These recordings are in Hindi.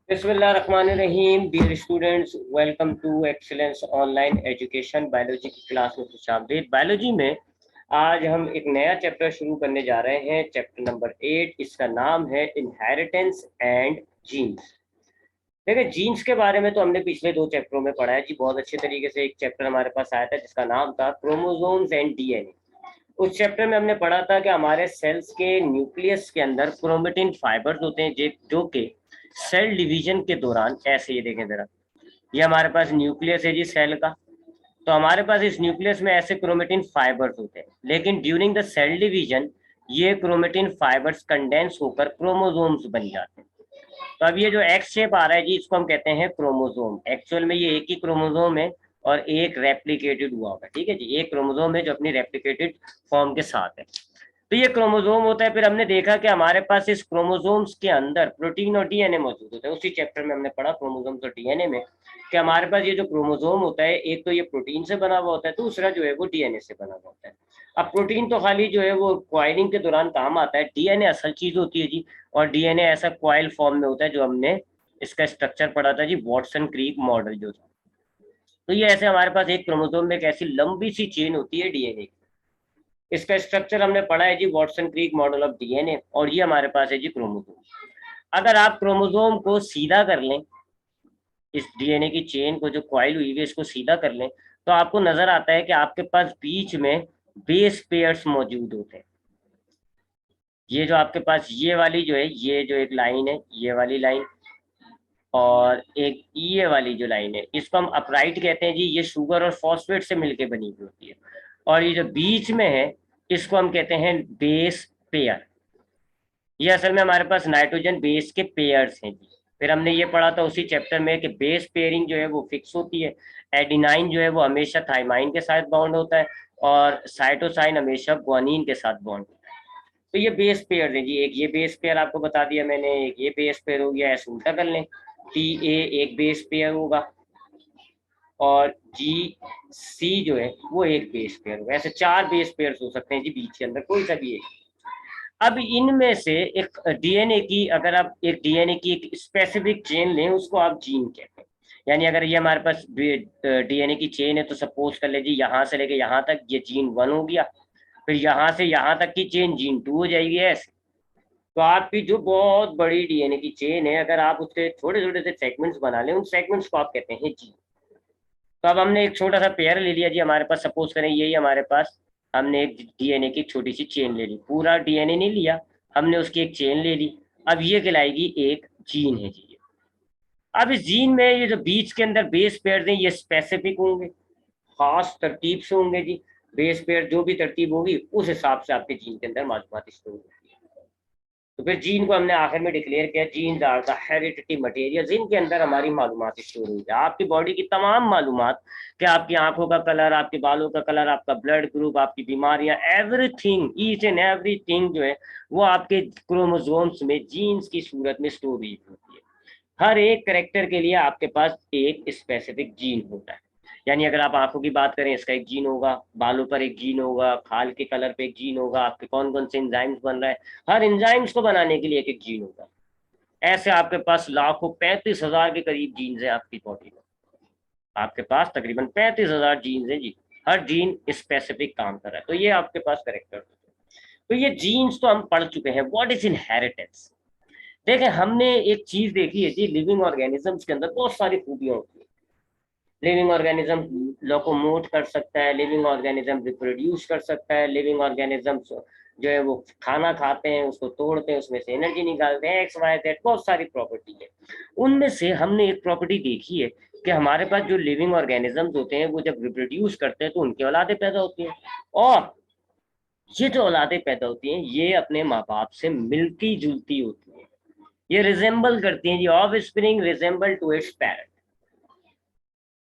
बिस्मिल्लाहिर्रहमानिर्रहीम। Dear students, welcome to excellence online education. Biology की क्लास में खुशामदीद। बायोलॉजी में आज हम एक नया चैप्टर शुरू करने जा रहे हैं, चैप्टर नंबर 8। इसका नाम है इनहेरिटेंस एंड जीन्स। देखिए, जीन्स के बारे में तो हमने पिछले दो चैप्टरों में पढ़ा है जी, बहुत अच्छे तरीके से। एक चैप्टर हमारे पास आया था जिसका नाम था क्रोमोसोम्स एंड डीएनए। उस चैप्टर में हमने पढ़ा था कि हमारे सेल्स के न्यूक्लियस के अंदर क्रोमेटिन फाइबर्स होते हैं जो कि सेल डिवीजन के दौरान, ऐसे ये देखें जरा, ये हमारे पास न्यूक्लियस है जी सेल का। तो हमारे पास इस न्यूक्लियस में ऐसे क्रोमेटिन फाइबर्स होते हैं, लेकिन ड्यूरिंग द सेल डिवीजन ये क्रोमेटिन फाइबर्स कंडेंस होकर क्रोमोसोम्स बन जाते हैं। तो अब ये जो एक्स शेप आ रहा है जी, इसको हम कहते हैं क्रोमोसोम। एक्चुअल में ये एक ही क्रोमोसोम है और एक रेप्लिकेटेड हुआ होगा, ठीक है जी। एक क्रोमोसोम है जो अपनी रेप्लिकेटेड फॉर्म के साथ है। तो ये क्रोमोसोम होता है। फिर हमने देखा कि हमारे पास इस क्रोमोसोम्स के अंदर प्रोटीन और डीएनए मौजूद होता है। उसी चैप्टर में हमने पढ़ा क्रोमोसोम्स और डीएनए में कि हमारे पास ये जो क्रोमोसोम होता है, एक तो ये प्रोटीन से बना हुआ होता है, दूसरा जो है वो डीएनए से बना हुआ होता है। अब प्रोटीन तो खाली जो है वो क्वाइलिंग के दौरान काम आता है, डीएनए असल चीज होती है जी। और डीएनए ऐसा क्वाइल फॉर्म में होता है, जो हमने इसका स्ट्रक्चर पढ़ा था जी, वॉटसन क्रीक मॉडल जो था। तो ये ऐसे हमारे पास एक क्रोमोसोम में एक ऐसी लंबी सी चेन होती है डीएनए की। इसका स्ट्रक्चर हमने पढ़ा है जी, Watson Crick model of DNA. और ये हमारे पास है जी क्रोमोसोम। अगर आप क्रोमोसोम को सीधा कर लें, इस डीएनए की चेन को जो क्वाइल हुई है इसको सीधा कर लें, तो आपको नजर आता है कि आपके पास बीच में बेस पेयर्स मौजूद होते हैं। ये जो आपके पास ये वाली जो है, ये जो एक लाइन है, ये वाली लाइन, और एक ये वाली जो लाइन है, इसको हम अपराइट कहते हैं जी। ये शुगर और फॉस्फेट से मिलकर बनी हुई होती है। और ये जो बीच में है, इसको हम कहते हैं बेस पेयर। ये असल में हमारे पास नाइट्रोजन बेस के पेयर्स हैं जी। फिर हमने ये पढ़ा था उसी चैप्टर में कि बेस पेयरिंग जो है वो फिक्स होती है। एडिनाइन जो है वो हमेशा थाइमाइन के साथ बॉन्ड होता है, और साइटोसाइन हमेशा ग्वानिन के साथ बॉन्ड होता है। तो ये बेस पेयर है जी। एक ये बेस पेयर आपको बता दिया मैंने, एक ये बेस पेयर हो गया। ऐसे उल्टा कर लें, टी ए एक बेस पेयर होगा और जी सी जो है वो एक बेस पेयर होगा। ऐसे चार बेस पेयर हो सकते हैं जी बीच के अंदर, कोई सा भी एक। अब इनमें से एक डीएनए की, अगर आप एक डीएनए की एक स्पेसिफिक चेन लें, उसको आप जीन कहते हैं। यानी अगर ये हमारे पास डीएनए की चेन है, तो सपोज कर लीजिए यहाँ से लेके यहाँ तक ये जीन 1 हो गया। फिर यहाँ से यहाँ तक की चेन जीन 2 हो जाएगी, ऐसे। तो आपकी जो बहुत बड़ी डीएनए की चेन है, अगर आप उसके छोटे छोटे से सेगमेंट्स बना लें, उन सेगमेंट्स को आप कहते हैं जीन। तो अब हमने एक छोटा सा पेयर ले लिया जी, हमारे पास सपोज करें यही हमारे पास, हमने एक डीएनए की छोटी सी चेन ले ली। पूरा डीएनए नहीं लिया, हमने उसकी एक चेन ले ली। अब ये कहलाएगी एक जीन है जी। अब इस जीन में ये जो बीच के अंदर बेस पेयर हैं, ये स्पेसिफिक होंगे, खास तरतीब से होंगे जी। बेस पेयर जो भी तरतीब होगी, उस हिसाब से आपके जीन के अंदर मालूमात स्टोर होगी। तो फिर जीन को हमने आखिर में डिक्लेयर किया, genes are the heredity material, जिनके अंदर हमारी मालूमात स्टोर हुई है। आपकी बॉडी की तमाम मालूमात, कि आपकी आंखों का कलर, आपके बालों का कलर, आपका ब्लड ग्रुप, आपकी बीमारियां, एवरीथिंग, ईच एंड एवरीथिंग जो है वो आपके क्रोमोसोम्स में जीन्स की सूरत में स्टोर हुई होती है। हर एक करेक्टर के लिए आपके पास एक स्पेसिफिक जीन होता है। यानी अगर आप आंखों की बात करें, इसका एक जीन होगा, बालों पर एक जीन होगा, खाल के कलर पे एक जीन होगा, आपके कौन कौन से एंजाइम्स बन रहा है, हर एंजाइम्स को बनाने के लिए एक एक जीन होगा। ऐसे आपके पास लाखों, 35,000 के करीब जीन्स हैं आपकी बॉडी में। आपके पास तकरीबन 35,000 जीन्स हैं जी। हर जीन स्पेसिफिक काम कर रहा है। तो ये आपके पास करेक्टर। तो ये जीन्स तो हम पढ़ चुके हैं। What is inheritance? देखें, हमने एक चीज देखी है जी, लिविंग ऑर्गेनिजम्स के अंदर बहुत सारी खूबियां होती है। लिविंग ऑर्गेनिज्म लोकोमोट कर सकता है, लिविंग ऑर्गेनिज्म रिप्रोड्यूस कर सकता है, लिविंग ऑर्गेनिज्म जो है वो खाना खाते हैं, उसको तोड़ते हैं, उसमें से एनर्जी निकालते हैं, एक्स वाई जेड, बहुत सारी प्रॉपर्टी है। उनमें से हमने एक प्रॉपर्टी देखी है कि हमारे पास जो लिविंग ऑर्गेनिजम्स होते हैं, वो जब रिप्रोड्यूस करते हैं तो उनकी औलादें पैदा होती हैं। और ये जो औलादें पैदा होती हैं, ये अपने माँ बाप से मिलती जुलती होती हैं। ये रिजेंबल करती हैं जी, offspring resemble to its parent.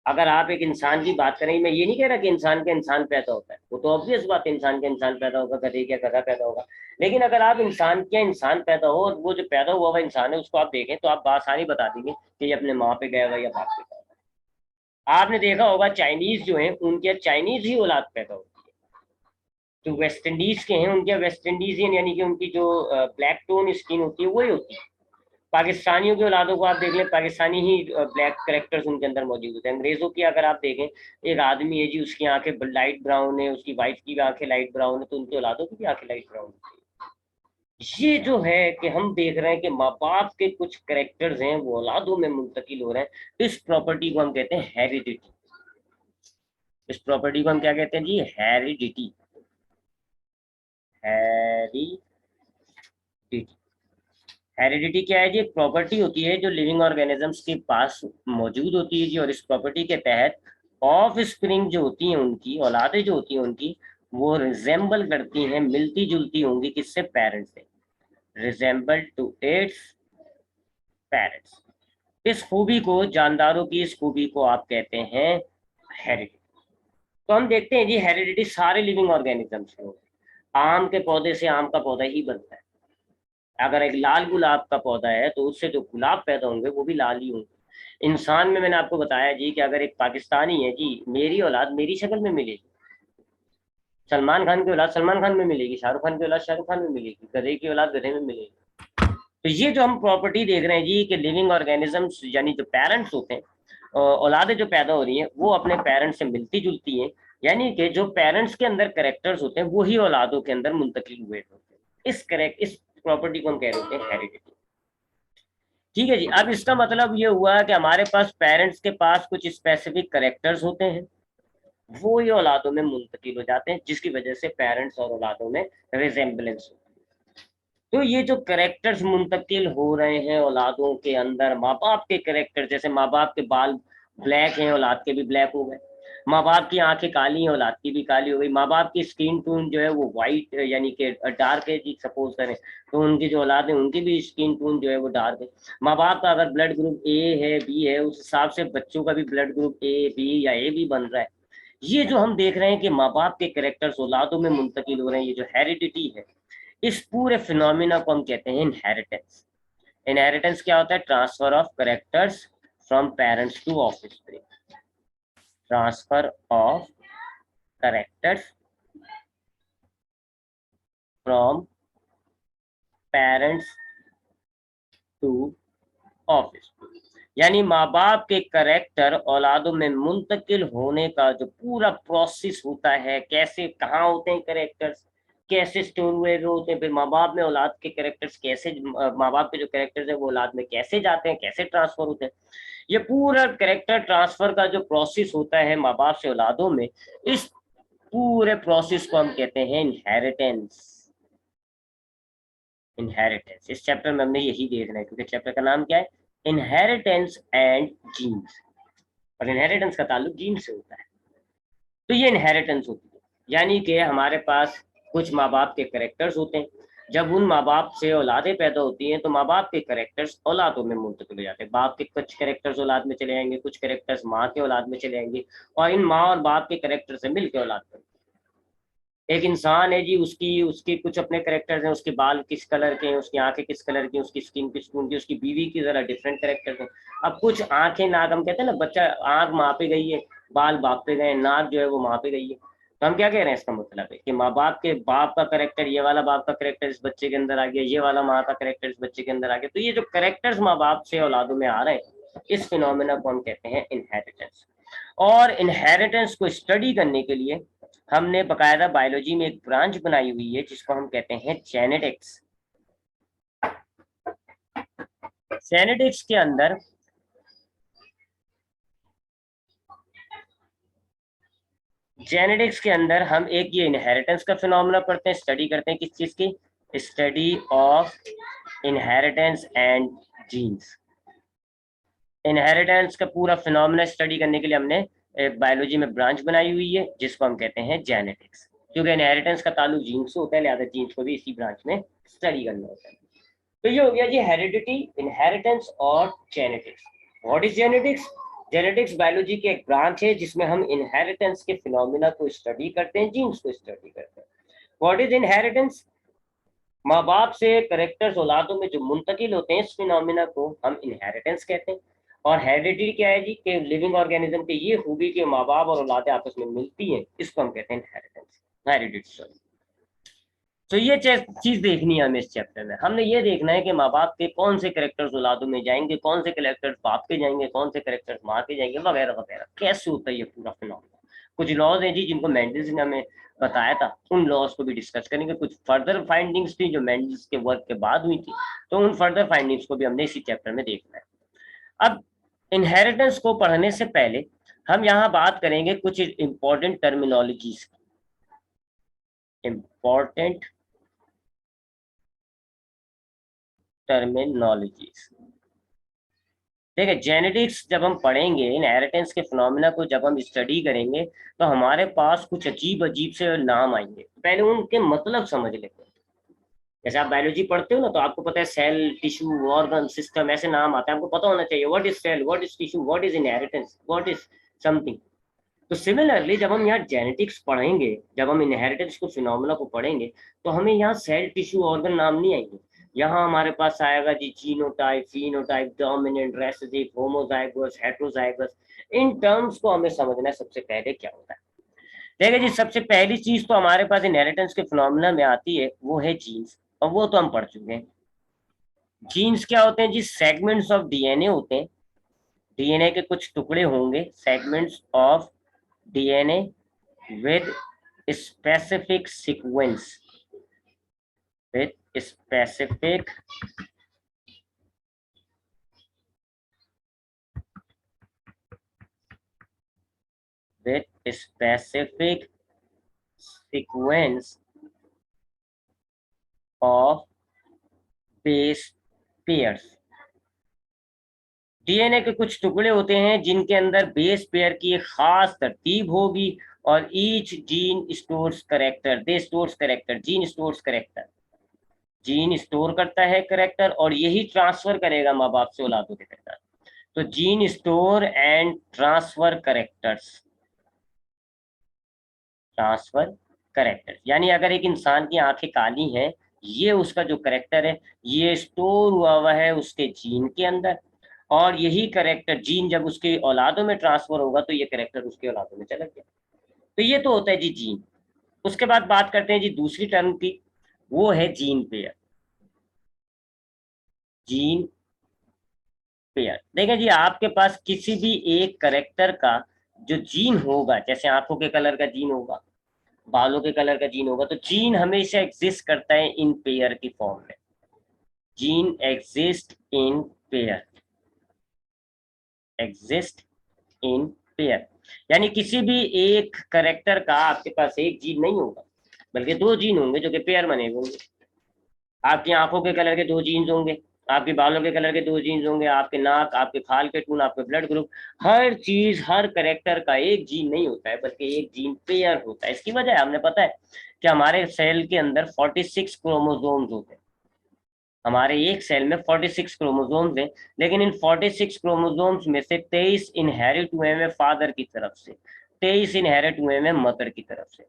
अगर आप एक इंसान की बात करें, मैं ये नहीं कह रहा कि इंसान का इंसान पैदा होता है, वो तो ऑब्वियस बात है, इंसान का इंसान पैदा होगा, गधे क्या गधा पैदा होगा। लेकिन अगर आप इंसान क्या इंसान पैदा हो, और वो जो पैदा हुआ हुआ इंसान है उसको आप देखें, तो आप आसानी बता देंगे कि ये अपने माँ पे गया हुआ या बाप पे गया हुआ। आपने देखा होगा चाइनीज जो है, उनके चाइनीज ही औलाद पैदा होती है। जो वेस्ट इंडीज के हैं, उनके वेस्ट इंडीजियन, यानी कि उनकी जो ब्लैक टोन स्किन होती है वही होती है। पाकिस्तानियों की औलादों को आप देख लें, पाकिस्तानी ही ब्लैक करेक्टर्स उनके अंदर मौजूद होते हैं। अंग्रेजों की अगर आप देखें, एक आदमी है जी, उसकी आंखें लाइट ब्राउन है, उसकी वाइफ की भी आंखें लाइट ब्राउन है, तो उनकी औलादों की भी आंखें लाइट ब्राउन होती है। ये जो है कि हम देख रहे हैं कि माँ बाप के कुछ करेक्टर्स हैं वो औलादों में मुंतकिल हो रहे हैं। इस प्रॉपर्टी को हम कहते हैं हेरिडिटी। इस प्रॉपर्टी को हम क्या कहते हैं जी? हेरिडिटी। हेरिडिटी। हेरिडिटी क्या है जी? एक प्रॉपर्टी होती है जो लिविंग ऑर्गेनिजम्स के पास मौजूद होती है जी, और इस प्रॉपर्टी के तहत ऑफ स्प्रिंग जो होती हैं, उनकी औलादें जो होती हैं उनकी, वो रिजेंबल करती हैं, मिलती जुलती होंगी किससे? पेरेंट्स से। Resemble to its parents. इस खूबी को, जानदारों की इस खूबी को आप कहते हैं हेरिडिटी। तो हम देखते हैं जी, हेरिडिटी सारे लिविंग ऑर्गेनिजम्स में होती है। आम के पौधे से आम का पौधा ही बनता है। अगर एक लाल गुलाब का पौधा है तो उससे जो गुलाब पैदा होंगे वो भी लाल ही होंगे। इंसान में मैंने आपको बताया जी कि अगर एक पाकिस्तानी है जी, मेरी औलाद मेरी शक्ल में मिलेगी, सलमान खान की औलाद सलमान खान में मिलेगी, शाहरुख खान की औलाद शाहरुख खान में मिलेगी, गधे की औलाद गधे में मिलेगी। तो ये जो हम प्रॉपर्टी देख रहे हैं जी कि लिविंग ऑर्गेनिजम्स यानी जो पेरेंट्स होते हैं, औलादें जो पैदा हो रही हैं वो अपने पेरेंट्स से मिलती जुलती हैं। यानी कि जो पेरेंट्स के अंदर करेक्टर्स होते हैं वही औलादों के अंदर मुंतकिल हुए होते हैं। इस प्रॉपर्टी को हम कह रहे होते हैं हेरिडिटी। ठीक है जी। अब इसका मतलब ये हुआ कि हमारे पास पेरेंट्स के पास कुछ स्पेसिफिक करेक्टर्स होते हैं, वो ये औलादों में मुंतकिल हो जाते हैं, जिसकी वजह से पेरेंट्स और औलादों में रिजेम्बलेंस होती है। तो ये जो करेक्टर्स मुंतकिल हो रहे हैं औलादों के अंदर, माँ बाप के करेक्टर, जैसे माँ बाप के बाल ब्लैक हैं, औलाद के भी ब्लैक हो गए। माँ बाप की आंखें काली हैं, औलाद की भी काली हो गई। माँ बाप की स्किन टोन जो है वो वाइट यानी कि डार्क है जी, सपोज करें, तो उनकी जो औलाद है उनकी भी स्किन टोन जो है वो डार्क है। माँ बाप का अगर ब्लड ग्रुप ए है, बी है, उस हिसाब से बच्चों का भी ब्लड ग्रुप ए बी या ए बी बन रहा है। ये जो हम देख रहे हैं कि माँ बाप के करेक्टर्स औलादों में मुंतकिल हो रहे हैं, ये जो हेरिडिटी है, इस पूरे फिनोमिना को हम कहते हैं इनहेरिटेंस। इनहेरिटेंस क्या होता है? Transfer of characters from parents to offspring. Transfer of characters from parents to offspring. यानी माँ बाप के करेक्टर औलादों में मुंतकिल होने का जो पूरा प्रोसेस होता है, कैसे, कहाँ होते हैं करेक्टर्स, कैसे स्टोर हुए हुए होते हैं, फिर माँ बाप में औलाद के करेक्टर्स कैसे, माँ बाप के जो करेक्टर्स है वो औलाद में कैसे जाते हैं, कैसे ट्रांसफर होते हैं, ये पूरा करेक्टर ट्रांसफर का जो प्रोसेस होता है माँ बाप से औलादों में, इस पूरे प्रोसेस को हम कहते हैं इनहेरिटेंस। इनहेरिटेंस इस चैप्टर में हमने यही देखना है, क्योंकि चैप्टर का नाम क्या है? Inheritance and genes. और इनहेरिटेंस का ताल्लुक जीन से होता है। तो ये इनहेरिटेंस होती है, यानी कि हमारे पास कुछ माँ बाप के करेक्टर्स होते हैं। जब उन माँ बाप से औलादें पैदा होती हैं तो माँ बाप के करेक्टर्स औलादों में मुंतकिल हो जाते हैं। बाप के कुछ करेक्टर्स औलाद में चले जाएंगे, कुछ करेक्टर्स माँ के औलाद में चले जाएंगे, और इन माँ और बाप के करेक्टर से मिलकर औलाद बनती है। एक इंसान है जी, उसकी उसके कुछ अपने करेक्टर्स हैं, उसके बाल किस कलर के हैं, उसकी आंखें किस कलर की, उसकी स्किन किस टोन की, उसकी बीवी की जरा डिफरेंट करेक्टर्स हैं। अब कुछ आंखें, नाक, हम कहते हैं ना, बच्चा आंख माँ पे गई है, बाल बाप पे गए, नाक जो है वो माँ पे गई है। तो हम क्या कह रहे हैं? इसका मतलब है कि माँ बाप के बाप का करेक्टर, ये वाला बाप का करेक्टर इस बच्चे के अंदर आ गया, ये वाला माँ का करेक्टर इस बच्चे के अंदर आ गया। तो ये जो करेक्टर्स माँ बाप से औलादों में आ रहे हैं, इस फिनोमिना को हम कहते हैं इनहेरिटेंस। और इनहेरिटेंस को स्टडी करने के लिए हमने बकायदा बायोलॉजी में एक ब्रांच बनाई हुई है जिसको हम कहते हैं जेनेटिक्स। जेनेटिक्स के अंदर हम एक ये इनहेरिटेंस का फिनोमेना पढ़ते हैं, स्टडी करते हैं किस चीज की? Study of inheritance and genes. Inheritance का पूरा फिनोमेना स्टडी करने के लिए हमने बायोलॉजी में ब्रांच बनाई हुई है जिसको हम कहते हैं जेनेटिक्स। क्योंकि इनहेरिटेंस का ताल्लुक जीन से होता है, लिहाजा जीन्स को भी इसी ब्रांच में स्टडी करना होता है। तो ये हो गया जी हेरिडिटी, इनहेरिटेंस और genetics. What is genetics? Genetics biology की एक ब्रांच है जिसमें हम इनहेरिटेंस के फिनोमिना को स्टडी करते हैं, जीन्स को स्टडी करते हैं। What is inheritance? माँ बाप से करेक्टर्स औलादों में जो मुंतकिल होते हैं, इस फिनोमिना को हम इनहेरिटेंस कहते हैं। और हेरिडिटी क्या है जी? कि लिविंग ऑर्गेनिज्म की ये खूबी कि माँ बाप और औलादें आपस में मिलती हैं, इसको हम कहते हैं इनहेरिटेंस, हेरिडिटी। तो ये चीज देखनी है हमें इस चैप्टर में। हमने ये देखना है कि माँ बाप के कौन से करेक्टर्स औलादों में जाएंगे, कौन से करेक्टर्स बाप के जाएंगे, कौन से करेक्टर्स माँ के जाएंगे, वगैरह वगैरह, कैसे होता है ये पूरा फिनोमेना। कुछ लॉज हैं जी जिनको मेंडल्स ने हमें बताया था, उन लॉज को भी डिस्कस करेंगे। कुछ फर्दर फाइंडिंग्स थी जो मेंडल्स के वर्क के बाद हुई थी, तो उन फर्दर फाइंडिंग्स को भी हमने इसी चैप्टर में देखना है। अब इनहेरिटेंस को पढ़ने से पहले हम यहाँ बात करेंगे कुछ इंपॉर्टेंट टर्मिनोलॉजीज की। Important terminologies. देखिए, जेनेटिक्स जब हम पढ़ेंगे, इनहेरिटेंस के फिनोमेना को जब हम स्टडी करेंगे, तो हमारे पास कुछ अजीब अजीब से नाम आएंगे। पहले उनके मतलब समझ लेते हैं। जैसे आप बायोलॉजी पढ़ते हो ना, तो आपको पता है सेल, टिश्यू, ऑर्गन, सिस्टम, ऐसे नाम आते हैं। आपको पता होना चाहिए what is cell, what is tissue, what is inheritance, what is something. तो सिमिलरली जब हम यहाँ जेनेटिक्स पढ़ेंगे, जब हम इनहेरिटेंस को फिनोमेना को पढ़ेंगे, तो हमें यहाँ सेल, टिश्यू, ऑर्गन नाम नहीं आएंगे। यहाँ हमारे पास आएगा जी genotype, phenotype, dominant, recessive, homozygous, heterozygous. इन टर्म्स को हमें समझना है सबसे पहले क्या होता है। देखिए जी, सबसे पहली चीज तो हमारे पास इनहेरिटेंस के फिनोमेना में आती है, वो है जीन्स, और वो तो हम पढ़ चुके हैं। जीन्स क्या होते हैं जी? सेगमेंट्स ऑफ डीएनए होते हैं। डीएनए के कुछ टुकड़े होंगे, segments of DNA with specific sequence, with specific with specific sequence of base pairs। DNA के कुछ टुकड़े होते हैं जिनके अंदर बेस पेयर की एक खास तरतीब होगी, और each gene stores character, they stores character, gene stores character. Gene store करता है करेक्टर, और यही ट्रांसफर करेगा माँ बाप से औलादों के करेक्टर। तो gene store and transfer characters, transfer character, यानी अगर एक इंसान की आंखें काली हैं, ये उसका जो करेक्टर है, ये स्टोर हुआ है उसके जीन के अंदर, और यही करेक्टर जीन जब उसके औलादों में ट्रांसफर होगा तो ये करेक्टर उसके औलादों में चला गया। तो ये तो होता है जी जीन। उसके बाद बात करते हैं जी दूसरी टर्म की, वो है जीन पेयर। जीन पेयर, देखें जी, आपके पास किसी भी एक करेक्टर का जो जीन होगा, जैसे आंखों के कलर का जीन होगा, बालों के कलर का जीन होगा, तो जीन हमेशा एग्जिस्ट करता है इन पेयर की फॉर्म में। Gene exist in pair, exist in pair, यानी किसी भी एक करेक्टर का आपके पास एक जीन नहीं होगा, बल्कि दो जीन होंगे जो कि पेयर बने होंगे। आपकी आंखों के कलर के दो जीन्स होंगे, आपके बालों के कलर के दो जीन्स होंगे, आपके नाक, आपके खाल के टून, आपके ब्लड ग्रुप, हर चीज, हर करेक्टर का एक जीन नहीं होता है, बल्कि एक जीन पेयर होता है। इसकी वजह हमने पता है कि हमारे सेल के अंदर 46 क्रोमोसोम्स होते हैं। हमारे एक सेल में 46 क्रोमोसोम्स हैं, लेकिन इन 46 क्रोमोसोम्स में से 23 इनहेरिट हुए हैं फादर की तरफ से, 23 इनहेरिट हुए हैं मदर की तरफ से।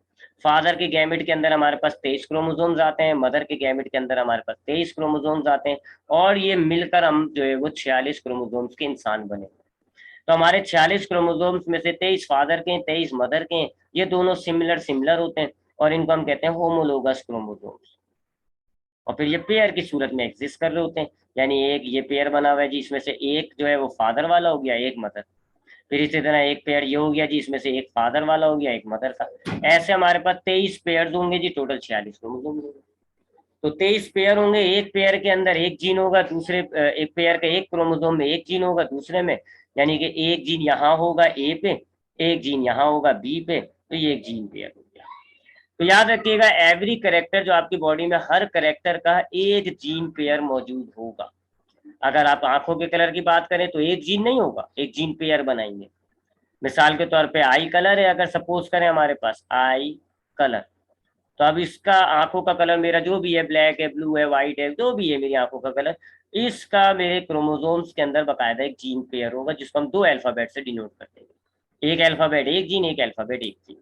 फादर के गैमेट के अंदर हमारे पास 23 क्रोमोसोम्स आते हैं, मदर के गैमेट के अंदर हमारे पास 23 क्रोमोसोम्स आते हैं, और ये मिलकर हम जो है वो 46 क्रोमोसोम्स के इंसान बने। तो हमारे 46 क्रोमोसोम्स में से 23 फादर के हैं, 23 मदर के हैं। ये दोनों सिमिलर सिमिलर होते हैं, और इनको हम कहते हैं होमोलोगस क्रोमोसोम्स। और फिर ये पेयर की सूरत में एग्जिस्ट कर रहे होते हैं, यानी एक ये पेयर बना हुआ है जी, इसमें से एक जो है वो फादर वाला हो गया, एक मदर। फिर इसी तरह एक पेयर ये हो गया जी, इसमें से एक फादर वाला हो गया, एक मदर का। ऐसे हमारे पास 23 पेयर होंगे जी, टोटल 46 क्रोमोसोम होंगे। तो 23 पेयर होंगे, एक पेयर के अंदर एक जीन होगा, दूसरे एक पेयर के एक क्रोमोसोम में एक जीन होगा दूसरे में, यानी कि एक जीन यहाँ होगा ए पे, एक जीन यहाँ होगा बी पे, तो ये एक जीन पेयर हो गया। तो याद रखिएगा, एवरी करेक्टर जो आपकी बॉडी में, हर करेक्टर का एक जीन पेयर मौजूद होगा। अगर आप आंखों के कलर की बात करें तो एक जीन नहीं होगा, एक जीन पेयर बनाएंगे। मिसाल के तौर पे आई कलर है, अगर सपोज करें हमारे पास आई कलर, तो अब इसका आंखों का कलर मेरा जो भी है, ब्लैक है, ब्लू है, व्हाइट है, जो भी है मेरी आंखों का कलर, इसका मेरे क्रोमोसोम्स के अंदर बकायदा एक जीन पेयर होगा, जिसको हम दो अल्फाबेट से डिनोट करते हैं। एक अल्फाबेट एक जीन, एक अल्फाबेट एक जीन।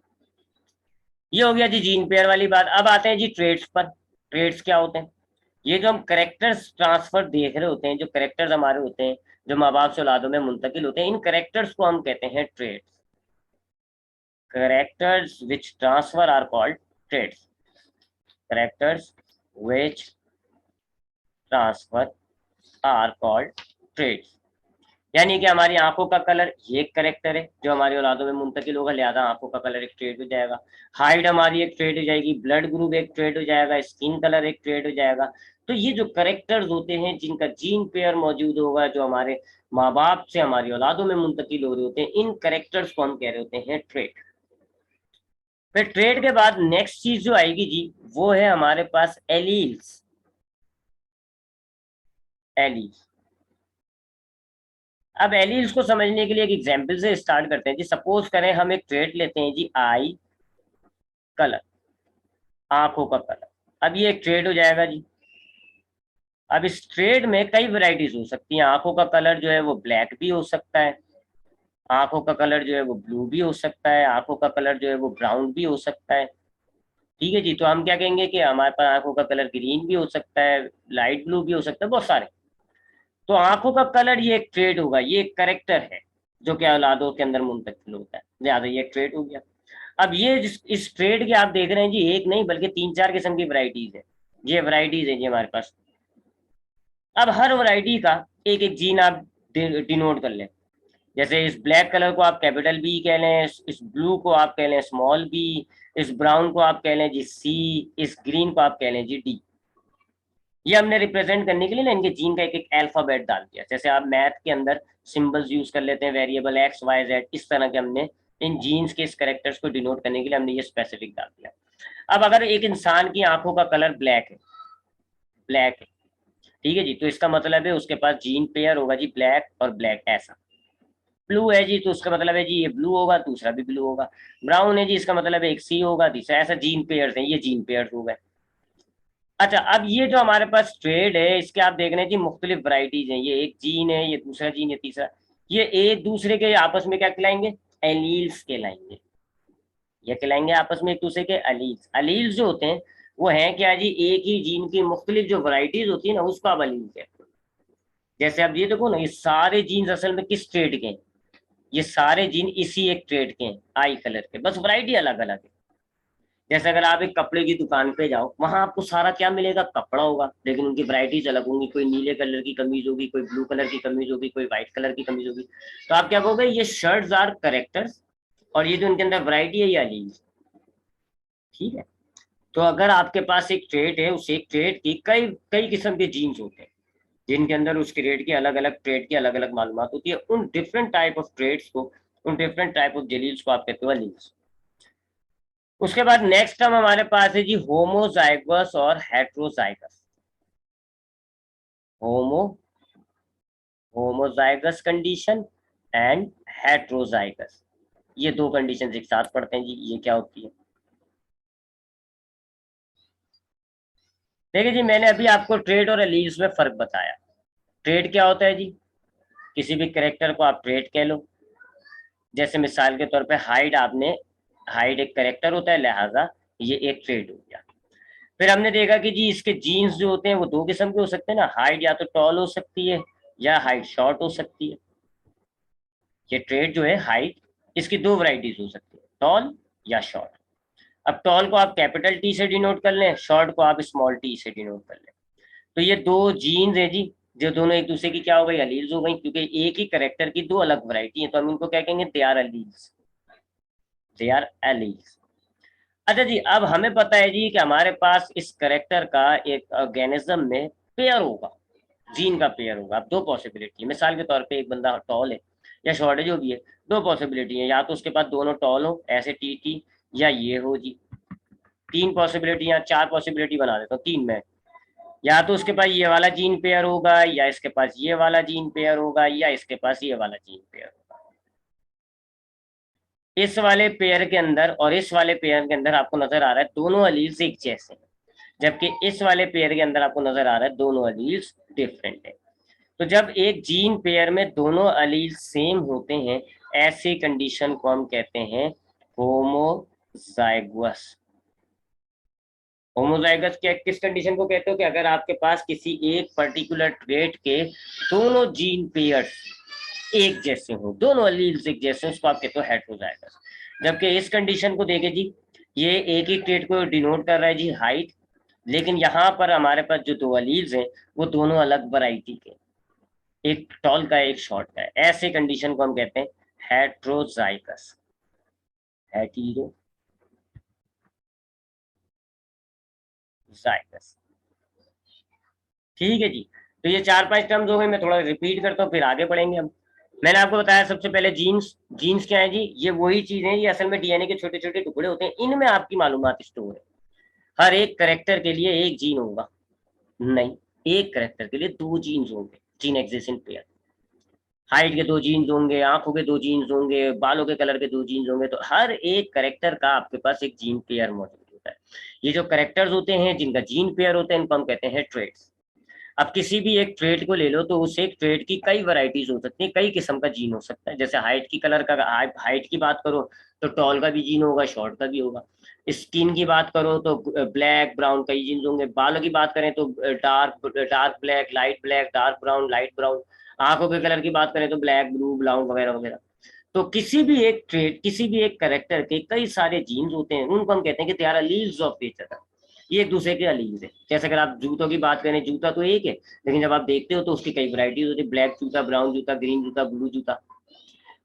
ये हो गया जी जीन पेयर वाली बात। अब आते हैं जी ट्रेड्स पर। ट्रेड्स क्या होते हैं? ये जो हम करेक्टर्स ट्रांसफर देख रहे होते हैं, जो करेक्टर्स हमारे होते हैं, जो माँ बाप से औलादों में मुंतकिल होते हैं, इन करेक्टर्स को हम कहते हैं traits. Characters which transfer are called traits. Characters which transfer are called traits. यानी कि हमारी आंखों का कलर ये एक करेक्टर है जो हमारी औलादों में मुंतकिल होगा, लिहाजा आंखों का कलर एक ट्रेड हो जाएगा। हाइट हमारी एक ट्रेड हो जाएगी, ब्लड ग्रुप एक ट्रेड हो जाएगा, स्किन कलर एक ट्रेड हो जाएगा। तो ये जो करेक्टर्स होते हैं जिनका जीन पेयर मौजूद होगा, जो हमारे माँ बाप से हमारी औलादों में मुंतकिल हो रहे होते हैं, इन करेक्टर्स को हम कह रहे होते हैं ट्रेड। फिर ट्रेड के बाद नेक्स्ट चीज जो आएगी जी, वो है हमारे पास एलील्स। एलील्स, अब एलील्स को समझने के लिए एक एग्जांपल से स्टार्ट करते हैं जी। सपोज करें हम एक ट्रेड लेते हैं जी, आई कलर, आंखों का कलर। अब ये एक ट्रेड हो जाएगा जी। अब इस ट्रेड में कई वैरायटीज हो सकती हैं। आंखों का कलर जो है वो ब्लैक भी हो सकता है, आंखों का कलर जो है वो ब्लू भी हो सकता है, आंखों का कलर जो है वो ब्राउन भी हो सकता है। ठीक है जी, तो हम क्या कहेंगे कि हमारे पास आंखों का कलर ग्रीन भी हो सकता है, लाइट ब्लू भी हो सकता है, बहुत सारे। तो आंखों का कलर ये एक ट्रेड होगा, ये एक करेक्टर है जो कि औलादों के अंदर मुंतकिल होता है, लिहाजा ये एक ट्रेड हो गया। अब ये इस ट्रेड के आप देख रहे हैं जी, एक नहीं बल्कि 3-4 किस्म की वैरायटीज है। ये वैरायटीज है जी हमारे पास। अब हर वैरायटी का एक एक जीन आप डिनोट कर लें। जैसे इस ब्लैक कलर को आप कैपिटल बी कह लें, इस ब्लू को आप कह लें स्मॉल बी, इस ब्राउन को आप कह लें जी सी, इस ग्रीन को आप कह लें जी डी। ये हमने रिप्रेजेंट करने के लिए ना इनके जीन का एक एक अल्फाबेट डाल दिया। जैसे आप मैथ के अंदर सिंबल्स यूज कर लेते हैं, वेरिएबल एक्स वाई जेड, इस तरह के हमने इन जीन्स के इस कैरेक्टर्स को डिनोट करने के लिए हमने ये स्पेसिफिक डाल दिया। अब अगर एक इंसान की आंखों का कलर ब्लैक है, ब्लैक है, ठीक है जी, तो इसका मतलब है उसके पास जीन पेयर होगा जी ब्लैक और ब्लैक ऐसा। ब्लू है जी, तो उसका मतलब है जी ये ब्लू होगा, दूसरा भी ब्लू होगा। ब्राउन है जी, इसका मतलब है एक सी होगा, तीसरा, ऐसा जीन पेयर्स हैं, ये जीन पेयर्स हो गए। अच्छा, अब ये जो हमारे पास ट्रेड है इसके आप देख रहे हैं जी मुख्तलिफ वराइटीज हैं। ये एक जीन है, ये दूसरा जीन, ये तीसरा। ये एक दूसरे के आपस में क्या कहलाएंगे? एलील्स कहलाएंगे। ये कहलाएंगे आपस में एक दूसरे के अलील्स। अलील्स जो होते हैं वो हैं क्या जी, एक ही जीन की मुख्तलिफ जो वराइटीज होती है ना, उसको आप अलील कहते हैं। जैसे आप ये देखो ना, ये सारे जीन्स असल में किस ट्रेड के हैं? ये सारे जीन इसी एक ट्रेड के हैं, आई कलर के, बस वराइटी अलग अलग है। जैसे अगर आप एक कपड़े की दुकान पे जाओ, वहां आपको सारा क्या मिलेगा? कपड़ा होगा, लेकिन उनकी वराइटीज अलग होंगी। कोई नीले कलर की कमीज होगी, कोई ब्लू कलर की कमीज होगी, कोई व्हाइट कलर की कमीज होगी। तो आप क्या कहोगे? ये शर्ट्स आर करेक्टर्स, और ये जो इनके अंदर वराइटी है ये अलीज। ठीक है, तो अगर आपके पास एक ट्रेड है, उस एक ट्रेड की कई कई किस्म के जीन्स होते हैं जिनके अंदर उस ट्रेड की अलग अलग ट्रेड की अलग अलग मालूमात होती है। उन डिफरेंट टाइप ऑफ ट्रेड्स को, उन डिफरेंट टाइप ऑफ जलील्स को आप कहते हो अलील्स। उसके बाद नेक्स्ट टर्म हमारे पास है जी होमोजाइगस और heterozygous. Homo homozygous condition and heterozygous, ये दो कंडीशन एक साथ पढ़ते हैं जी। ये क्या होती है? देखिए जी, मैंने अभी आपको ट्रेड और एलील्स में फर्क बताया। ट्रेड क्या होता है जी? किसी भी करेक्टर को आप ट्रेड कह लो। जैसे मिसाल के तौर पे हाइट, आपने हाइट एक करेक्टर होता है, लिहाजा ये एक ट्रेड हो गया। फिर हमने देखा कि जी इसके जीन्स जो होते हैं वो दो किस्म के हो सकते हैं ना। हाइट या तो टॉल हो सकती है या हाइट शॉर्ट हो सकती है। ये ट्रेड जो है हाइट, इसकी दो वैरायटीज हो सकती है, टॉल या शॉर्ट। अब टॉल को आप कैपिटल टी से डिनोट कर लें, शॉर्ट को आप स्मॉल टी से डिनोट कर लें। तो ये दो जीन्स है जी, जो दोनों एक दूसरे की क्या हो गई? अलील्स हो गई, क्योंकि एक ही करेक्टर की दो अलग वैरायटी है, तो हम इनको क्या कहेंगे? They are alleles, they are alleles. अच्छा जी, अब हमें पता है जी कि हमारे पास इस करेक्टर का एक ऑर्गेनिज्म में पेयर होगा, जीन का पेयर होगा। अब दो पॉसिबिलिटी है, मिसाल के तौर पे एक बंदा टॉल है या शॉर्ट है, जो भी है, दो पॉसिबिलिटी है, या तो उसके पास दोनों टॉल हो ऐसे टी टी, या ये हो जी। तीन पॉसिबिलिटी या चार पॉसिबिलिटी बना देता हूँ, तीन में। या तो उसके पास ये वाला जीन पेयर होगा, या इसके पास ये वाला जीन पेयर होगा, या इसके पास ये वाला जीन पेयर होगा। इस वाले पेयर के अंदर और इस वाले पेयर के अंदर आपको नजर आ रहा है दोनों अलील्स एक जैसे हैं, जबकि इस वाले पेयर के अंदर आपको नजर आ रहा है दोनों अलील्स डिफरेंट है। तो जब एक जीन पेयर में दोनों अलील सेम होते हैं, ऐसी कंडीशन को हम कहते हैं होमोजाइगस। होमोजाइगस क्या, किस कंडीशन को कहते हो? कि अगर आपके पास किसी एक पर्टिकुलर ट्रेट के दोनों जीन पेयर्स एक जैसे हो, दोनों अलील्स एक जैसे, उसको आप कहते हो हेटेरोजाइगस। जबकि इस कंडीशन को देखे जी, ये एक ही ट्रेट को डिनोट कर रहा है जी हाइट, लेकिन यहाँ पर हमारे पास जो दो अलील्स हैं वो दोनों अलग वैरायटी के, एक टॉल का है एक शॉर्ट का है। ऐसे कंडीशन को हम कहते हैं हेट्रोजाइगस, हेटेरोजाइगस। ठीक है जी। तो ये 4-5 टर्म्स हो गए, मैं थोड़ा रिपीट करता हूँ फिर आगे बढ़ेंगे हम। मैंने आपको बताया सबसे पहले जीन्स। जीन्स क्या है जी? ये वही चीज है, ये असल में डीएनए के छोटे छोटे टुकड़े होते हैं, इनमें आपकी मालूमात स्टोर है। हर एक करेक्टर के लिए एक जीन होगा? नहीं, एक करेक्टर के लिए दो जीन्स होंगे, जीन एक्सिस्टेंट पेयर। हाइट के दो जीन्स होंगे, आंखों के दो जीन्स होंगे, बालों के कलर के दो जीन्स होंगे, तो हर एक करेक्टर का आपके पास एक जीन पेयर मौजूद होता है। ये जो करेक्टर्स होते हैं जिनका जीन पेयर होता है, इनको हम कहते हैं ट्रेड्स। अब किसी भी एक ट्रेड को ले लो तो उस एक ट्रेड की कई वैरायटीज हो सकती है, कई किस्म का जीन हो सकता है। जैसे हाइट की कलर का, हाइट की बात करो तो टॉल का भी जीन होगा, शॉर्ट का भी होगा। स्किन की बात करो तो ब्लैक ब्राउन कई जीन्स होंगे। बालों की बात करें तो dark dark black, light black, dark brown, light brown. आंखों के कलर की बात करें तो ब्लैक, ब्लू, ब्राउन वगैरह वगैरह। तो किसी भी एक ट्रेड, किसी भी एक करेक्टर के कई सारे जीन्स होते हैं, उनको हम कहते हैं कि they are alleles of each other. ये एक दूसरे के अलील्स है। जैसे अगर आप जूतों की बात करें, जूता तो एक है, लेकिन जब आप देखते हो तो उसकी कई वैरायटीज होती है। ब्लैक जूता, ब्राउन जूता, ग्रीन जूता, ब्लू जूता।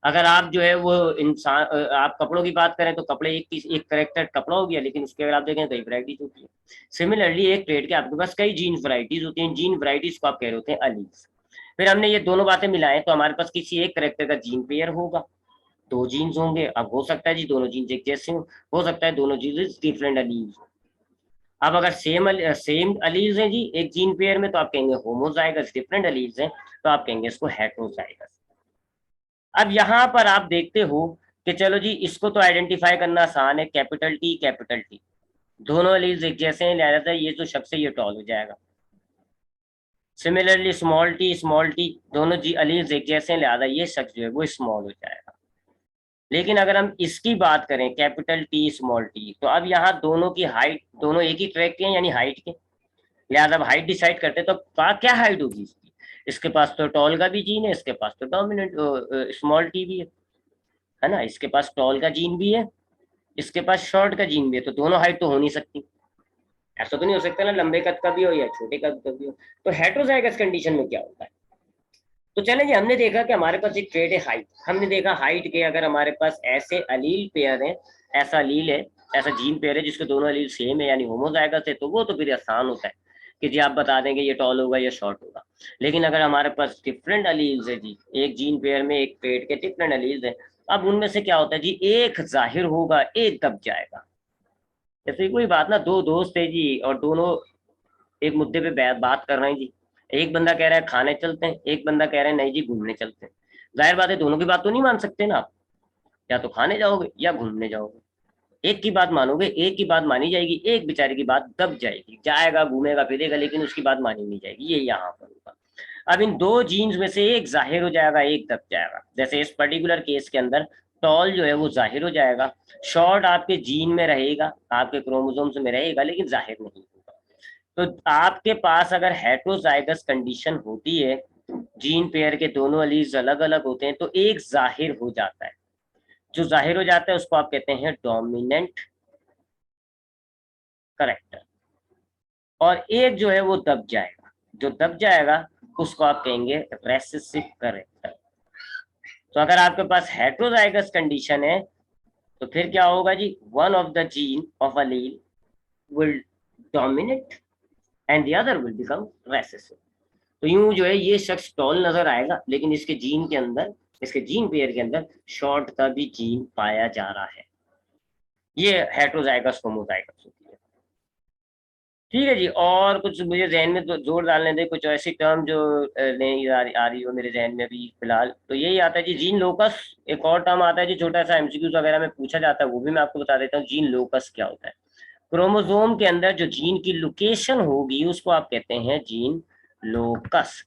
अगर आप जो है वो इंसान, आप कपड़ों की बात करें तो कपड़े एक करेक्टर कपड़ा हो गया, लेकिन उसके अगर आप देखें कई वैरायटीज होती है। सिमिलरली एक ट्रेड के आपके पास कई जीन वैरायटीज होती हैं, जीन वैरायटीज को आप कह रहे होते हैं अलील्स। फिर हमने ये दोनों बातें मिलाएं तो हमारे पास किसी एक करेक्टर का जीन पेयर होगा, दो जीन्स होंगे। अब हो सकता है जी दोनों जीन्स एक जैसे हो सकता है दोनों जीन्स डिफरेंट अलील्स। अब अगर सेम अलील्स हैं जी एक जीन पेयर में, तो आप कहेंगे होमोजाइगस। डिफरेंट अलील्स हैं तो आप कहेंगे इसको हेट्रोजाइगस। अब यहाँ पर आप देखते हो कि चलो जी इसको तो आइडेंटिफाई करना आसान है, कैपिटल टी कैपिटल टी, दोनों अलील्स एक जैसे हैं, लिहाजा ये जो शख्स है ये टॉल हो जाएगा। सिमिलरली स्मॉल टी, दोनों जी अलील्स एक जैसे हैं, लिहाजा ये शख्स जो है वो स्मॉल हो जाएगा। लेकिन अगर हम इसकी बात करें कैपिटल टी स्मॉल टी, तो अब यहाँ दोनों की हाइट, दोनों एक ही ट्रैक के हैं यानी हाइट के, लिहाजा अब हाइट डिसाइड करते तो क्या हाइट होगी इसकी? इसके पास तो टॉल का भी जीन है, इसके पास तो डोमिनेंट स्मॉल टी भी है ना, इसके पास टॉल का जीन भी है, इसके पास शॉर्ट का जीन भी है, तो दोनों हाइट तो हो नहीं सकती। ऐसा तो नहीं हो सकता ना लंबे कद का भी हो या छोटे कद का भी हो। तो हेट्रोजाइगस कंडीशन में क्या होता है? तो चले जी, हमने देखा कि हमारे पास एक ट्रेड है हाइट। हमने देखा हाइट के अगर हमारे पास ऐसे अलील पेयर है, ऐसा अलील है, ऐसा जीन पेयर है जिसके दोनों अलील सेम है यानी होमोजाइगस है, तो वो तो फिर आसान होता है कि जी आप बता देंगे ये टॉल होगा या शॉर्ट होगा। लेकिन अगर हमारे पास डिफरेंट अलील्स है जी, एक जीन पेयर में एक ट्रेड के डिफरेंट अलील्स है, अब उनमें से क्या होता है जी, एक जाहिर होगा एक दब जाएगा। जैसे कोई बात ना, दो दोस्त है जी और दोनों एक मुद्दे पे बात कर रहे हैं जी। एक बंदा कह रहा है खाने चलते हैं, एक बंदा कह रहा है नहीं जी घूमने चलते हैं। जाहिर बात है दोनों की बात तो नहीं मान सकते ना आप, या तो खाने जाओगे या घूमने जाओगे। एक की बात मानोगे, एक की बात मानी जाएगी, एक बेचारे की बात दब जाएगी, जाएगा घूमेगा फिरेगा लेकिन उसकी बात मानी नहीं जाएगी। ये यहाँ पर होगा। अब इन दो जीन्स में से एक जाहिर हो जाएगा एक दब जाएगा। जैसे इस पर्टिकुलर केस के अंदर टॉल जो है वो जाहिर हो जाएगा, शॉर्ट आपके जीन में रहेगा, आपके क्रोमोसोम्स में रहेगा लेकिन जाहिर नहीं होगा। तो आपके पास अगर हेट्रोजाइगस कंडीशन होती है, जीन पेयर के दोनों अलीज अलग अलग होते हैं, तो एक जाहिर हो जाता है। जो जाहिर हो जाता है उसको आप कहते हैं डोमिनेंट करेक्टर, और एक जो है वो दब जाएगा। जो दब जाएगा उसको आप कहेंगे रेसेसिव करेक्टर। तो अगर आपके पास हेट्रोजाइगस कंडीशन है तो फिर क्या होगा जी, one of the gene of allele will dominate and the other will become recessive. तो यूं जो है ये शख्स टॉल नजर आएगा लेकिन इसके जीन के अंदर, इसके जीन पेयर के अंदर शॉर्ट का भी जीन पाया जा रहा है। ये हेट्रोजाइगस होमोजाइगस होती है। ठीक है जी, और कुछ मुझे जहन में तो जोर डालने दे, कुछ ऐसी टर्म जो नहीं आ रही हो मेरे जहन में अभी फिलहाल। तो यही आता है जी जीन लोकस। एक और टर्म आता है जी, छोटा सा एमसीक्यूज वगैरह में पूछा जाता है, वो भी मैं आपको बता देता हूँ। जीन लोकस क्या होता है? क्रोमोसोम के अंदर जो जीन की लोकेशन होगी उसको आप कहते हैं जीन लोकस।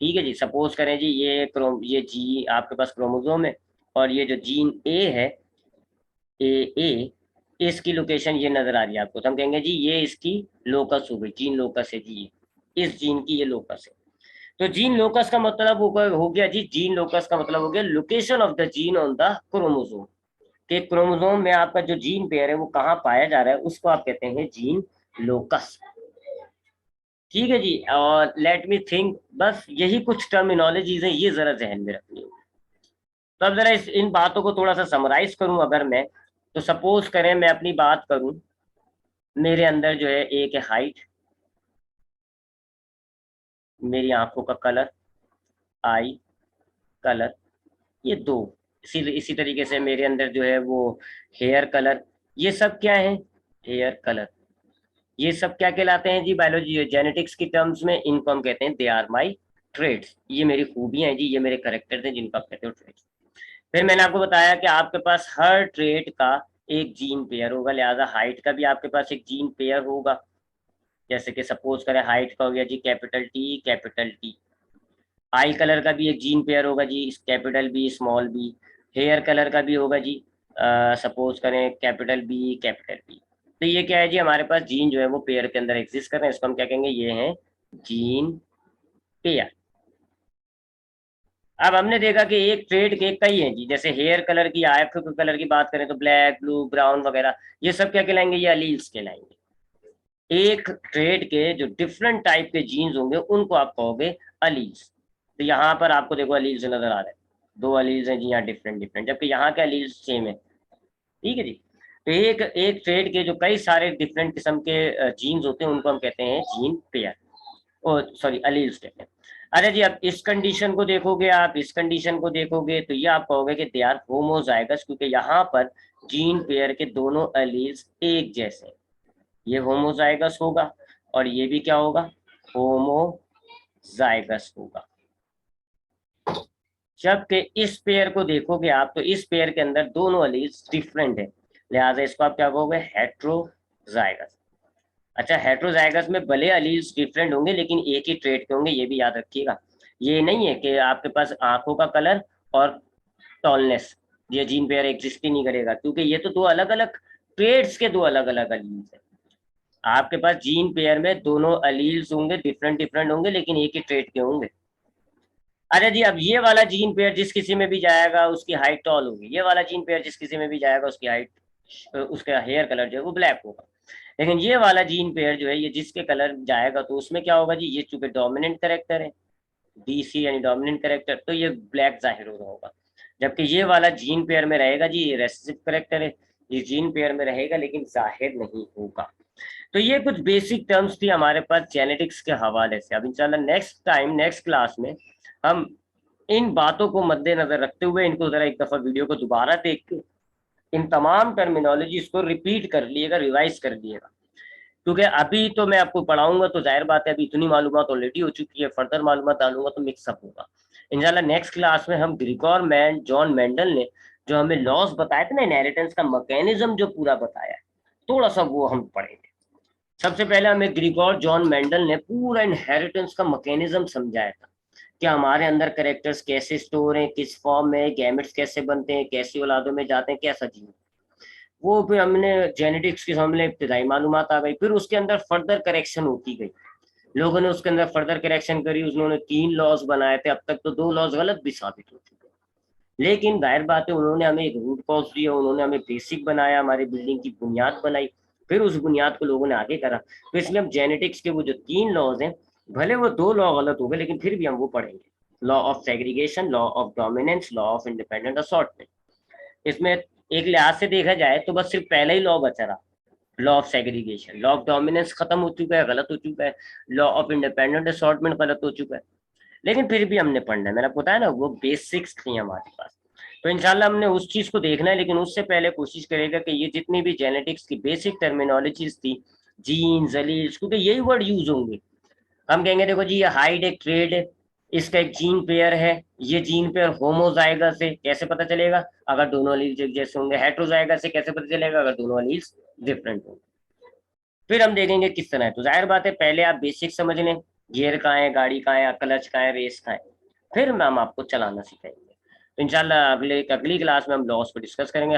ठीक है जी, सपोज करें जी ये जी आपके पास क्रोमोसोम है और ये जो जीन ए है, ए, इसकी लोकेशन ये नजर आ रही है आपको, तो हम कहेंगे जी ये इसकी लोकस हो गई, जीन लोकस है जी, इस जीन की ये लोकस है। तो जीन लोकस का मतलब हो गया जी, जीन लोकस का मतलब हो गया location of the gene on the chromosome. कि क्रोमोसोम में आपका जो जीन पेयर है वो कहाँ पाया जा रहा है, उसको आप कहते हैं जीन लोकस। ठीक है जी। और लेट मी थिंक, बस यही कुछ टर्मिनोलॉजीज हैं, ये जरा जहन में रखनी होगी। तो अब जरा इन बातों को थोड़ा सा समराइज करूं अगर मैं, तो सपोज करें मैं अपनी बात करूं, मेरे अंदर जो है एक है हाइट, मेरी आंखों का कलर, आई कलर, ये दो। इसी तरीके से मेरे अंदर जो है वो हेयर कलर, ये सब क्या है, हेयर कलर। ये सब क्या कहलाते हैं जी बायोलॉजी जेनेटिक्स की टर्म्स में, इनको हम कहते हैं दे आर माई ट्रेड्स। ये मेरी खूबियां हैं जी, ये मेरे करेक्टर्स हैं जिनको आप कहते हो ट्रेड्स। फिर मैंने आपको बताया कि आपके पास हर ट्रेड का एक जीन पेयर होगा, लिहाजा हाइट का भी आपके पास एक जीन पेयर होगा। जैसे कि सपोज करें हाइट का हो गया जी capital T capital T. Eye colour का भी एक जीन पेयर होगा जी, capital B small B. Hair colour का भी होगा जी, सपोज करें कैपिटल बी कैपिटल बी। तो ये क्या है जी, हमारे पास जीन जो है वो पेयर के अंदर एग्जिस्ट कर रहे हैं, इसको हम क्या कहेंगे, ये है जीन पेयर। अब हमने देखा कि एक ट्रेड के कई हैं जी, जैसे हेयर कलर की, आई कलर की बात करें तो ब्लैक ब्लू ब्राउन वगैरह, ये सब क्या कहलाएंगे, ये अलील्स कहलाएंगे। एक ट्रेड के जो डिफरेंट टाइप के जीन्स होंगे उनको आप कहोगे अलील्स। तो यहाँ पर आपको देखो अलील्स नजर आ रहे हैं, दो अलील्स हैं जी यहाँ डिफरेंट डिफरेंट, जबकि यहाँ के अलील्स सेम है। ठीक है जी। तो एक एक ट्रेड के जो कई सारे डिफरेंट किस्म के जीन्स होते हैं उनको हम कहते हैं जीन पेयर, ओ सॉरी अलील्स कहते हैं। अरे जी, अब इस कंडीशन को देखोगे, आप इस कंडीशन को देखोगे तो ये आप कहोगे कि दे आर होमोजाइगस, क्योंकि यहाँ पर जीन पेयर के दोनों अलील्स एक जैसे हैं। ये होमोजाइगस होगा और ये भी क्या होगा, होमोजाइगस होगा। जबकि इस पेयर को देखोगे आप तो इस पेयर के अंदर दोनों अलील्स डिफरेंट है, लिहाजा इसको आप क्या कहोगे, हेट्रोजाइगस। अच्छा, हेट्रोजाइगस में भले अलील्स डिफरेंट होंगे लेकिन एक ही ट्रेट के होंगे, ये भी याद रखिएगा। ये नहीं है कि आपके पास आंखों का कलर और टॉलनेस, ये जीन पेयर एग्जिस्ट ही नहीं करेगा, क्योंकि ये तो दो अलग अलग ट्रेड्स के दो अलग अलग अलील्स है। आपके पास जीन पेयर में दोनों अलील्स होंगे, डिफरेंट डिफरेंट होंगे लेकिन एक ही ट्रेट के होंगे। अरे जी, अब ये वाला जीन पेयर जिस किसी में भी जाएगा उसकी हाइट टॉल होगी, ये वाला जीन पेयर जिस किसी में भी जाएगा उसकी हाइट, उसका हेयर कलर जो है वो ब्लैक होगा। लेकिन ये वाला जीन पेयर जो है ये जिसके कलर जाएगा तो उसमें क्या होगा जी, ये चूंकि डोमिनेंट करेक्टर है, डीसी यानी डोमिनेंट करेक्टर, तो ये ब्लैक जाहिर हो रहा होगा। जबकि ये वाला जीन पेयर में रहेगा जी, ये रेसेसिव करेक्टर है, ये जीन पेयर में रहेगा लेकिन जाहिर नहीं होगा। तो ये कुछ बेसिक टर्म्स थी हमारे पास जेनेटिक्स के हवाले से। अब इंशाल्लाह नेक्स्ट टाइम नेक्स्ट क्लास में हम इन बातों को मद्देनजर रखते हुए इनको जरा एक दफा वीडियो को दोबारा देख के इन तमाम टर्मिनोलॉजीज को रिपीट कर लिएगा, रिवाइज कर लिएगा। क्योंकि अभी तो मैं आपको पढ़ाऊंगा तो जाहिर बात है अभी इतनी मालूमात ऑलरेडी हो चुकी है, फर्दर मालूमात डालूंगा तो मिक्सअप होगा। इंशाल्लाह नेक्स्ट क्लास में हम ग्रिगोर मैन जॉन मेंडल ने जो हमें लॉस बताए थे ना, इनहेरिटेंस का मैकेनिज्म जो पूरा बताया है, थोड़ा सा वो हम पढ़ेंगे। सबसे पहले हमें ग्रिगोर जॉन मेंडल ने पूरा इनहेरिटेंस का मैकेनिज्म समझाया था कि हमारे अंदर कैरेक्टर्स कैसे स्टोर हैं, किस फॉर्म में, गैमेट्स कैसे बनते हैं, कैसी औलादों में जाते हैं, कैसा जीवन। वो फिर हमने जेनेटिक्स की हमने इब्तदाई मालूमात आ गई, फिर उसके अंदर फर्दर करेक्शन होती गई, लोगों ने उसके अंदर फर्दर करेक्शन करी, उन्होंने 3 लॉज बनाए थे, अब तक तो 2 लॉज गलत भी साबित हो चुके हैं। लेकिन जाहिर बात है उन्होंने हमें एक रूट कॉज दिया, उन्होंने हमें बेसिक बनाया, हमारी बिल्डिंग की बुनियाद बनाई, फिर उस बुनियाद को लोगों ने आगे करा। तो इसलिए हम जेनेटिक्स के वो जो 3 लॉज हैं, भले वो 2 लॉ गलत हो गए लेकिन फिर भी हम वो पढ़ेंगे। Law of segregation, law of dominance, law of independent assortment. इसमें एक लिहाज से देखा जाए तो बस सिर्फ पहला ही लॉ बचा रहा, law of segregation. Law of dominance खत्म हो चुका है, गलत हो चुका है। लॉ ऑफ इंडिपेंडेंट असॉर्टमेंट गलत हो चुका है, लेकिन फिर भी हमने पढ़ना है, मैंने आपको बताया ना वो बेसिक्स थी हमारे पास। तो इंशाल्लाह हमने उस चीज को देखना है, लेकिन उससे पहले कोशिश करेगा कि ये जितनी भी जेनेटिक्स की बेसिक टर्मिनोलॉजीज थी, जीन जलील्स, क्योंकि यही वर्ड यूज होंगे। हम कहेंगे देखो जी ये हाइड एक ट्रेड है, इसका एक जीन पेयर है, ये जीन पेयर होमोजाइगस से कैसे पता चलेगा, अगर दोनों अलील्स एक जैसे होंगे। हेट्रोजाइगस से कैसे पता चलेगा, अगर दोनों अलील्स डिफरेंट होंगे। फिर हम देखेंगे किस तरह है। तो जाहिर बात है पहले आप बेसिक समझ लें, गियर कहाँ है, गाड़ी कहाँ है, क्लच कहाँ है, रेस कहाँ है, फिर हम आपको चलाना सिखाएंगे। तो इंशाल्लाह अगली क्लास में हम लॉस को डिस्कस करेंगे।